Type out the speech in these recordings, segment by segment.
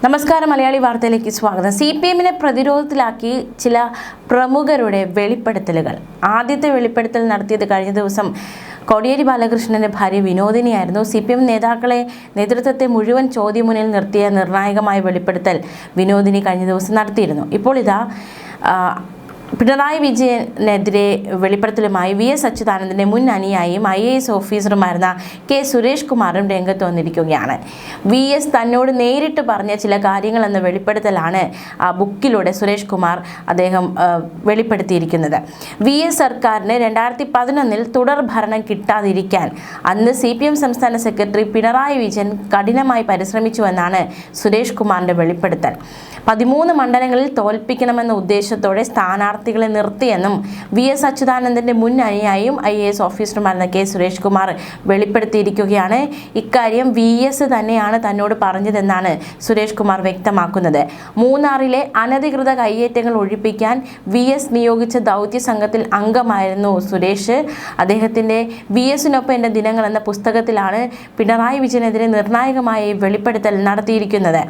നമസ്കാരം, മലയാളി വാർത്തയിലേക്ക് സ്വാഗതം. CPM-നെ പ്രതിരോധത്തിലാക്കി ചില പ്രമുഖരുടെ വെളിപ്പെടുത്തലുകൾ. ആദ്യത്തെ വെളിപ്പെടുത്തൽ നടത്തിയത് കഴിഞ്ഞ ദിവസം കോടിയേരി ബാലകൃഷ്ണന്റെ ഭാര്യ വിനോദിനിയായിരുന്നു. CPM നേതൃത്വത്തെ മുഴുവൻ ചോദ്യമുന്നിൽ നിർത്തിയ നിർണായകമായ വെളിപ്പെടുത്തൽ വിനോദിനി കഴിഞ്ഞ ദിവസം നടത്തിയിരുന്നു. ഇപ്പോൾ ഇതാ പിണറായി വിജയനെതിരെ വെളിപ്പെടുത്തലുമായി VS അച്യുതാനന്ദന്റെ മുൻ അനുയായിയും IAS ഓഫീസറുമായിരുന്ന K സുരേഷ് കുമാറും രംഗത്ത് വന്നിരിക്കുകയാണ്. VS തന്നോട് നേരിട്ട് പറഞ്ഞ ചില കാര്യങ്ങൾ എന്ന വെളിപ്പെടുത്തലാണ് ആ ബുക്കിലൂടെ സുരേഷ് കുമാർ അദ്ദേഹം വെളിപ്പെടുത്തിയിരിക്കുന്നത്. VS സർക്കാരിന് 2011 തുടർ ഭരണം കിട്ടാതിരിക്കാൻ അന്ന് CPM സംസ്ഥാന സെക്രട്ടറി പിണറായി വിജയൻ കഠിനമായി പരിശ്രമിച്ചുവെന്നാണ് സുരേഷ് കുമാറിന്റെ വെളിപ്പെടുത്തൽ. 13 മണ്ഡലങ്ങളിൽ തോൽപ്പിക്കണമെന്ന ഉദ്ദേശത്തോടെ സ്ഥാനാർത്ഥികളെ നിർത്തിയെന്നും VS അച്യുതാനന്ദന്റെ മുൻ അനുയായിയും IAS ഓഫീസറുമായിരുന്ന K സുരേഷ് കുമാർ വെളിപ്പെടുത്തിയിരിക്കുകയാണ്. ഇക്കാര്യം VS തന്നെയാണ് തന്നോട് പറഞ്ഞതെന്നാണ് സുരേഷ് കുമാർ വ്യക്തമാക്കുന്നത്. മൂന്നാറിലെ അനധികൃത കയ്യേറ്റങ്ങൾ ഒഴിപ്പിക്കാൻ VS നിയോഗിച്ച ദൗത്യ സംഘത്തിൽ അംഗമായിരുന്നു സുരേഷ്. അദ്ദേഹത്തിന്റെ VS-നൊപ്പം എൻ്റെ ദിനങ്ങൾ എന്ന പുസ്തകത്തിലാണ് പിണറായി വിജയനെതിരെ നിർണായകമായ വെളിപ്പെടുത്തൽ നടത്തിയിരിക്കുന്നത്.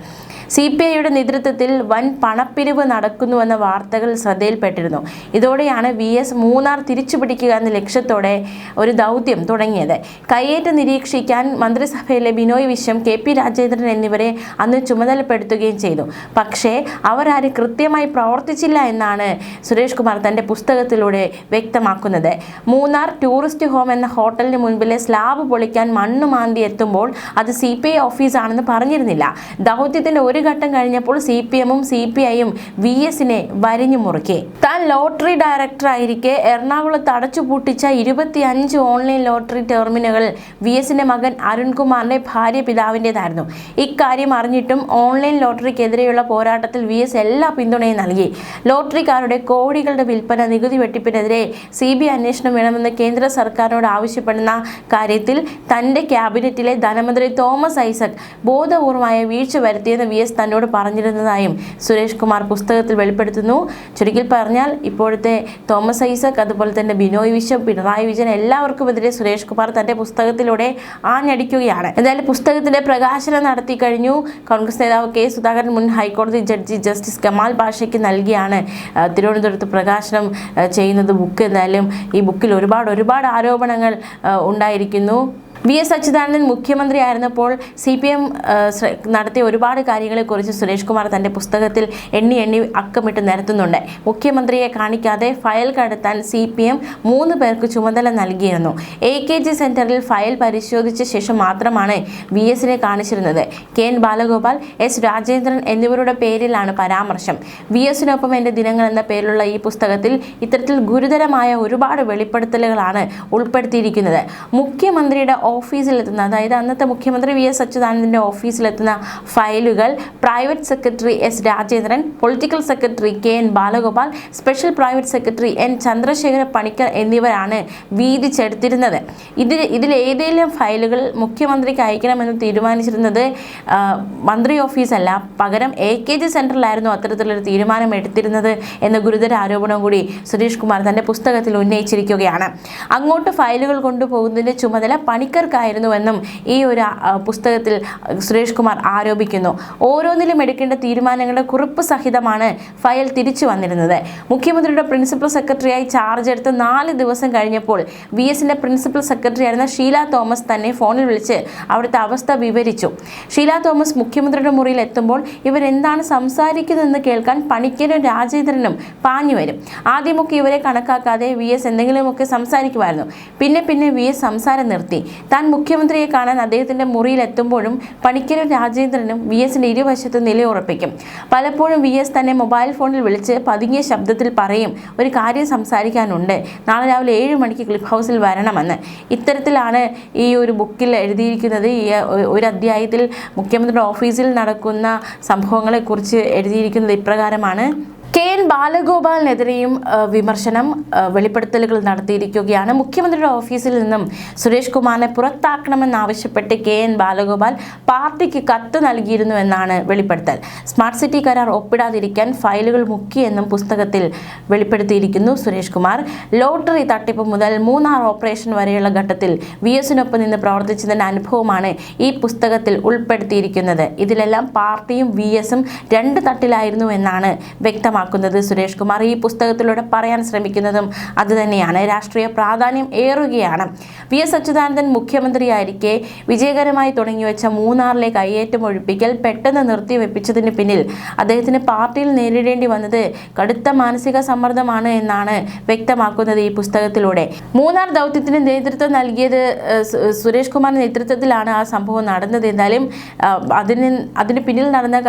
CPI-യുടെ നേതൃത്വത്തിൽ വൻ പണപ്പിരിവ് നടക്കുന്നുവെന്ന വാർത്തകൾ ശ്രദ്ധയിൽപ്പെട്ടിരുന്നു. ഇതോടെയാണ് VS മൂന്നാർ തിരിച്ചുപിടിക്കുക എന്ന ലക്ഷ്യത്തോടെ ഒരു ദൗത്യം തുടങ്ങിയത്. കയ്യേറ്റം നിരീക്ഷിക്കാൻ മന്ത്രിസഭയിലെ ബിനോയ് വിശ്വം, KP രാജേന്ദ്രൻ എന്നിവരെ അന്ന് ചുമതലപ്പെടുത്തുകയും ചെയ്തു. പക്ഷേ അവരാരും കൃത്യമായി പ്രവർത്തിച്ചില്ല എന്നാണ് സുരേഷ് കുമാർ തൻ്റെ പുസ്തകത്തിലൂടെ വ്യക്തമാക്കുന്നത്. മൂന്നാർ ടൂറിസ്റ്റ് ഹോം എന്ന ഹോട്ടലിന് മുൻപിലെ സ്ലാബ് പൊളിക്കാൻ മണ്ണ് മാന്തി എത്തുമ്പോൾ അത് CPI ഓഫീസാണെന്ന് പറഞ്ഞിരുന്നില്ല. ദൗത്യത്തിൻ്റെ ഒരു ഘട്ടം കഴിഞ്ഞപ്പോൾ CPM-ഉം CPI-യും VS-നെ വരിഞ്ഞു മുറുക്കി. താൻ ലോട്ടറി ഡയറക്ടറായിരിക്കെ എറണാകുളത്ത് അടച്ചുപൂട്ടിച്ച 25 ഓൺലൈൻ ലോട്ടറി ടെർമിനലുകൾ VS-ന്റെ മകൻ അരുൺകുമാറിന്റെ ഭാര്യ പിതാവിൻ്റെതായിരുന്നു. ഇക്കാര്യം അറിഞ്ഞിട്ടും ഓൺലൈൻ ലോട്ടറിക്കെതിരെയുള്ള പോരാട്ടത്തിൽ VS എല്ലാ പിന്തുണയും നൽകി. ലോട്ടറിക്കാരുടെ കോടികളുടെ വിൽപ്പന, നികുതി വെട്ടിപ്പിനെതിരെ CBI അന്വേഷണം വേണമെന്ന് കേന്ദ്ര സർക്കാരിനോട് ആവശ്യപ്പെടുന്ന കാര്യത്തിൽ തൻ്റെ ക്യാബിനറ്റിലെ ധനമന്ത്രി തോമസ് ഐസക് ബോധപൂർവമായ വീഴ്ച വരുത്തിയെന്ന് VS തന്നോട് പറഞ്ഞിരുന്നതായും സുരേഷ് കുമാർ പുസ്തകത്തിൽ വെളിപ്പെടുത്തുന്നു. ചുരുക്കി പറഞ്ഞാൽ ഇപ്പോഴത്തെ തോമസ് ഐസക്, അതുപോലെ തന്നെ ബിനോയ് വിശ്വം, പിണറായി വിജയൻ എല്ലാവർക്കുമെതിരെ സുരേഷ് കുമാർ തൻ്റെ പുസ്തകത്തിലൂടെ ആഞ്ഞടിക്കുകയാണ്. എന്തായാലും പുസ്തകത്തിന്റെ പ്രകാശനം നടത്തി കഴിഞ്ഞു. കോൺഗ്രസ് നേതാവ് K സുധാകരൻ മുൻ ഹൈക്കോടതി ജഡ്ജി ജസ്റ്റിസ് കമാൽ പാഷയ്ക്ക് നൽകിയാണ് തിരുവനന്തപുരത്ത് പ്രകാശനം ചെയ്യുന്നത് ബുക്ക്. എന്തായാലും ഈ ബുക്കിൽ ഒരുപാട് ആരോപണങ്ങൾ ഉണ്ടായിരിക്കുന്നു. VS അച്യുതാനന്ദൻ മുഖ്യമന്ത്രിയായിരുന്നപ്പോൾ CPM നടത്തിയ ഒരുപാട് കാര്യങ്ങളെക്കുറിച്ച് സുരേഷ് കുമാർ തൻ്റെ പുസ്തകത്തിൽ എണ്ണി അക്കമിട്ട് നിരത്തുന്നുണ്ട്. മുഖ്യമന്ത്രിയെ കാണിക്കാതെ ഫയൽ കടത്താൻ CPM 3 പേർക്ക് ചുമതല നൽകിയിരുന്നു. AKG സെന്ററിൽ ഫയൽ പരിശോധിച്ച ശേഷം മാത്രമാണ് VS-നെ കാണിച്ചിരുന്നത്. KN ബാലഗോപാൽ, S രാജേന്ദ്രൻ എന്നിവരുടെ പേരിലാണ് പരാമർശം. VS-നൊപ്പം എൻ്റെ ദിനങ്ങൾ എന്ന പേരിലുള്ള ഈ പുസ്തകത്തിൽ ഇത്തരത്തിൽ ഗുരുതരമായ ഒരുപാട് വെളിപ്പെടുത്തലുകളാണ് ഉൾപ്പെടുത്തിയിരിക്കുന്നത്. മുഖ്യമന്ത്രിയുടെ ഓഫീസിലെത്തുന്ന, അതായത് അന്നത്തെ മുഖ്യമന്ത്രി VS അച്യുതാനന്ദൻ്റെ ഓഫീസിലെത്തുന്ന ഫയലുകൾ private secretary S Rajendran, political secretary KN Balagopal, special private secretary N Chandrasekhara Panicker എന്നിവരാണ് വീതിച്ചെടുത്തിരുന്നത്. ഇതിലേതെങ്കിലും ഫയലുകൾ മുഖ്യമന്ത്രിക്ക് അയക്കണമെന്ന് തീരുമാനിച്ചിരുന്നത് മന്ത്രി ഓഫീസല്ല, പകരം AKG സെൻറ്ററിലായിരുന്നു അത്തരത്തിലൊരു തീരുമാനം എടുത്തിരുന്നത് എന്ന ഗുരുതര ആരോപണം കൂടി സുരേഷ് കുമാർ തൻ്റെ പുസ്തകത്തിൽ ഉന്നയിച്ചിരിക്കുകയാണ്. അങ്ങോട്ട് ഫയലുകൾ കൊണ്ടുപോകുന്നതിൻ്റെ ചുമതല പണിക്കർക്കായിരുന്നുവെന്നും ഈ ഒരു പുസ്തകത്തിൽ സുരേഷ് കുമാർ ആരോപിക്കുന്നു. ഓരോന്നിലും എടുക്കേണ്ട തീരുമാനങ്ങളുടെ കുറിപ്പ് സഹിതമാണ് ഫയൽ തിരിച്ചു വന്നിരുന്നത്. മുഖ്യമന്ത്രിയുടെ പ്രിൻസിപ്പൽ സെക്രട്ടറിയായി ചാർജ് എടുത്ത് 4 ദിവസം കഴിഞ്ഞപ്പോൾ VS-ന്റെ പ്രിൻസിപ്പൽ സെക്രട്ടറി ആയിരുന്ന ഷീല തോമസ് തന്നെ ഫോണിൽ വിളിച്ച് അവിടുത്തെ അവസ്ഥ വിവരിച്ചു. ഷീല തോമസ് മുഖ്യമന്ത്രിയുടെ മുറിയിൽ എത്തുമ്പോൾ ഇവരെന്താണ് സംസാരിക്കുന്നതെന്ന് കേൾക്കാൻ പണിക്കരും രാജേന്ദ്രനും പാഞ്ഞു വരും. ആദ്യമൊക്കെ ഇവരെ കണക്കാക്കാതെ VS എന്തെങ്കിലുമൊക്കെ സംസാരിക്കുമായിരുന്നു. പിന്നെ VS സംസാരം നിർത്തി. താൻ മുഖ്യമന്ത്രിയെ കാണാൻ അദ്ദേഹത്തിൻ്റെ മുറിയിൽ എത്തുമ്പോഴും പണിക്കരും രാജേന്ദ്രനും VS-ന്റെ ഇരുവശത്തും നിലയുറപ്പിക്കും. പലപ്പോഴും VS തന്നെ മൊബൈൽ ഫോണിൽ വിളിച്ച് പതുങ്ങിയ ശബ്ദത്തിൽ പറയും, ഒരു കാര്യം സംസാരിക്കാനുണ്ട്, നാളെ രാവിലെ 7 മണിക്ക് ക്ലിഫ് ഹൗസിൽ വരണമെന്ന്. ഇത്തരത്തിലാണ് ഈ ഒരു ബുക്കിൽ എഴുതിയിരിക്കുന്നത്. ഈ ഒരു അധ്യായത്തിൽ മുഖ്യമന്ത്രിയുടെ ഓഫീസിൽ നടക്കുന്ന സംഭവങ്ങളെക്കുറിച്ച് എഴുതിയിരിക്കുന്നത് ഇപ്രകാരമാണ്. കെ.എൻ. ബാലഗോപാലിനെതിരെയും വിമർശനം വെളിപ്പെടുത്തലുകൾ നടത്തിയിരിക്കുകയാണ്. മുഖ്യമന്ത്രിയുടെ ഓഫീസിൽ നിന്നും സുരേഷ് കുമാറിനെ പുറത്താക്കണമെന്നാവശ്യപ്പെട്ട് കെ.എൻ. ബാലഗോപാൽ പാർട്ടിക്ക് കത്ത് നൽകിയിരുന്നു എന്നാണ് വെളിപ്പെടുത്തൽ. സ്മാർട്ട് സിറ്റി കരാർ ഒപ്പിടാതിരിക്കാൻ ഫയലുകൾ മുക്കിയെന്നും പുസ്തകത്തിൽ വെളിപ്പെടുത്തിയിരിക്കുന്നു സുരേഷ് കുമാർ. ലോട്ടറി തട്ടിപ്പ് മുതൽ മൂന്നാർ ഓപ്പറേഷൻ വരെയുള്ള ഘട്ടത്തിൽ VS-നൊപ്പം നിന്ന് പ്രവർത്തിച്ചതിന്റെ അനുഭവമാണ് ഈ പുസ്തകത്തിൽ ഉൾപ്പെടുത്തിയിരിക്കുന്നത്. ഇതിലെല്ലാം പാർട്ടിയും VS-ഉം രണ്ട് തട്ടിലായിരുന്നു എന്നാണ് വ്യക്തമാക്കുന്നത് സുരേഷ് കുമാർ. ഈ പുസ്തകത്തിലൂടെ പറയാൻ ശ്രമിക്കുന്നതും അതുതന്നെയാണ്. രാഷ്ട്രീയ പ്രാധാന്യം ഏറുകയാണ്. VS അച്യുതാനന്ദൻ മുഖ്യമന്ത്രിയായിരിക്കെ വിജയകരമായി തുടങ്ങിവെച്ച മൂന്നാറിലെ കയ്യേറ്റം ഒഴിപ്പിക്കൽ പെട്ടെന്ന് നിർത്തിവെപ്പിച്ചതിന് പിന്നിൽ അദ്ദേഹത്തിന് പാർട്ടിയിൽ നേരിടേണ്ടി വന്നത് കടുത്ത മാനസിക സമ്മർദ്ദമാണ് എന്നാണ് വ്യക്തമാക്കുന്നത് ഈ പുസ്തകത്തിലൂടെ. മൂന്നാർ ദൗത്യത്തിന് നേതൃത്വം നൽകിയത് സുരേഷ് കുമാറിന്റെ നേതൃത്വത്തിലാണ് ആ സംഭവം നടന്നത്. എന്തായാലും അതിന് പിന്നിൽ നടന്ന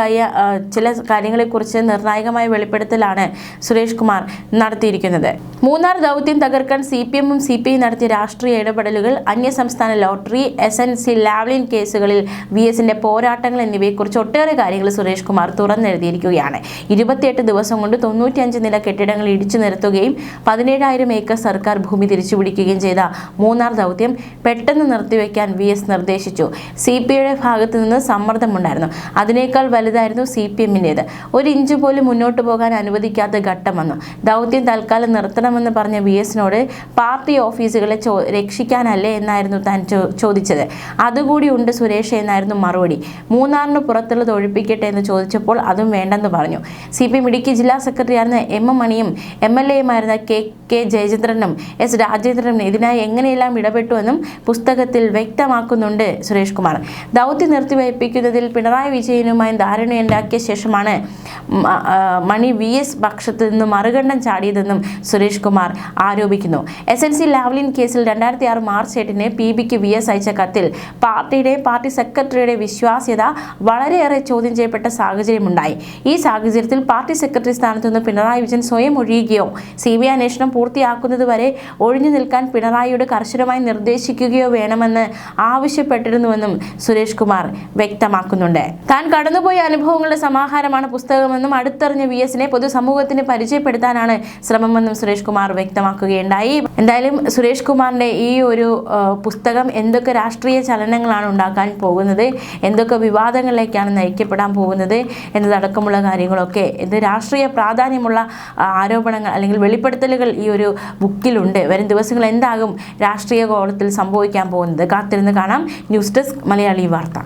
ചില കാര്യങ്ങളെക്കുറിച്ച് നിർണായകമായ വെളിപ്പെടുത്തലാണ് സുരേഷ് കുമാർ നടത്തിയിരിക്കുന്നത്. മൂന്നാർ ദൗത്യം തകർക്കാൻ CPM-ഉം CPI നടത്തിയ രാഷ്ട്രീയ ഇടപെടലുകൾ, അന്യസംസ്ഥാന ലോട്ടറി, SNC ലാവ്ലിൻ കേസുകളിൽ VS-ന്റെ പോരാട്ടങ്ങൾ എന്നിവയെക്കുറിച്ച് ഒട്ടേറെ കാര്യങ്ങൾ സുരേഷ് കുമാർ തുറന്നെഴുതിയിരിക്കുകയാണ്. 28 ദിവസം കൊണ്ട് 95 നില കെട്ടിടങ്ങൾ ഇടിച്ചു നിരത്തുകയും 17,000 ഏക്കർ സർക്കാർ ഭൂമി തിരിച്ചുപിടിക്കുകയും ചെയ്ത മൂന്നാർ ദൗത്യം പെട്ടെന്ന് നിർത്തിവെക്കാൻ VS നിർദ്ദേശിച്ചു. CPIയുടെ ഭാഗത്തു നിന്ന് സമ്മർദ്ദമുണ്ടായിരുന്നു. അതിനേക്കാൾ വലുതായിരുന്നു CPM-ന്റേത്. ഒരു ഇഞ്ച് പോലും മുന്നോട്ട് പോകാൻ അനുവദിക്കാത്ത ഘട്ടം വന്നു. ദൗത്യം തൽക്കാലം നിർത്തണമെന്ന് പറഞ്ഞ VS-നോട് പാർട്ടി ഓഫീസുകളെ രക്ഷിക്കാനല്ലേ എന്നായിരുന്നു താൻ ചോദിച്ചത്. അതുകൂടി ഉണ്ട് സുരേഷ് എന്നായിരുന്നു മറുപടി. മൂന്നാറിന് പുറത്തുള്ളത് ഒഴിപ്പിക്കട്ടെ എന്ന് ചോദിച്ചപ്പോൾ അതും വേണ്ടെന്ന് പറഞ്ഞു. CPM ഇടുക്കി ജില്ലാ സെക്രട്ടറിയായിരുന്ന M മണിയും MLA-യുമായിരുന്ന K ജയചന്ദ്രനും S രാജേന്ദ്രനും ഇതിനായി എങ്ങനെയെല്ലാം ഇടപെട്ടുവെന്നും പുസ്തകത്തിൽ വ്യക്തമാക്കുന്നുണ്ട് സുരേഷ് കുമാർ. ദൗത്യം നിർത്തിവയ്പ്പിക്കുന്നതിൽ പിണറായി വിജയനുമായി ധാരണയുണ്ടാക്കിയ ശേഷമാണ് മണി VS പക്ഷത്ത് നിന്ന് മറുകണ്ഠം ചാടിയതെന്നും സുരേഷ് കുമാർ ആരോപിക്കുന്നു. SNC ലാവ്ലിൻ കേസിൽ 2006 മാർച്ച് 8-ന് PBക്ക് VS അയച്ച കത്തിൽ പാർട്ടി സെക്രട്ടറിയുടെ വിശ്വാസ്യത വളരെയേറെ ചോദ്യം ചെയ്യപ്പെട്ട സാഹചര്യമുണ്ടായി. ഈ സാഹചര്യത്തിൽ പാർട്ടി സെക്രട്ടറി സ്ഥാനത്തു നിന്ന് പിണറായി വിജയൻ സ്വയം ഒഴിയുകയോ CBI അന്വേഷണം പൂർത്തിയാക്കുന്നതുവരെ ഒഴിഞ്ഞു നിൽക്കാൻ പിണറായിയോട് കർശനമായി നിർദ്ദേശിക്കുകയോ വേണമെന്ന് ആവശ്യപ്പെട്ടിരുന്നുവെന്നും സുരേഷ് കുമാർ വ്യക്തമാക്കുന്നുണ്ട്. താൻ കടന്നുപോയ അനുഭവങ്ങളുടെ സമാഹാരമാണ് പുസ്തകമെന്നും അടുത്തറിഞ്ഞ VS-നെ പൊതുസമൂഹത്തിന് പരിചയപ്പെടുത്താനാണ് ശ്രമമെന്നും സുരേഷ് കുമാർ വ്യക്തമാക്കുകയുണ്ടായി. എന്തായാലും സുരേഷ് കുമാറിന്റെ ഈ ഒരു പുസ്തകം എന്തൊക്കെ രാഷ്ട്രീയ ചലനങ്ങളാണ് ഉണ്ടാക്കാൻ പോകുന്നത്, എന്തൊക്കെ വിവാദങ്ങളിലേക്കാണ് നയിക്കപ്പെടാൻ പോകുന്നത് എന്നതടക്കമുള്ള കാര്യങ്ങളൊക്കെ, ഇത് രാഷ്ട്രീയ പ്രാധാന്യമുള്ള ആരോപണങ്ങൾ അല്ലെങ്കിൽ വെളിപ്പെടുത്തലുകൾ ഈ ഒരു ബുക്കിലുണ്ട്. വരും ദിവസങ്ങൾ എന്താകും രാഷ്ട്രീയ കോളത്തിൽ സംഭവിക്കാൻ പോകുന്നത് കാത്തിരുന്ന് കാണാം. ന്യൂസ് ഡെസ്ക് മലയാളി വാർത്ത.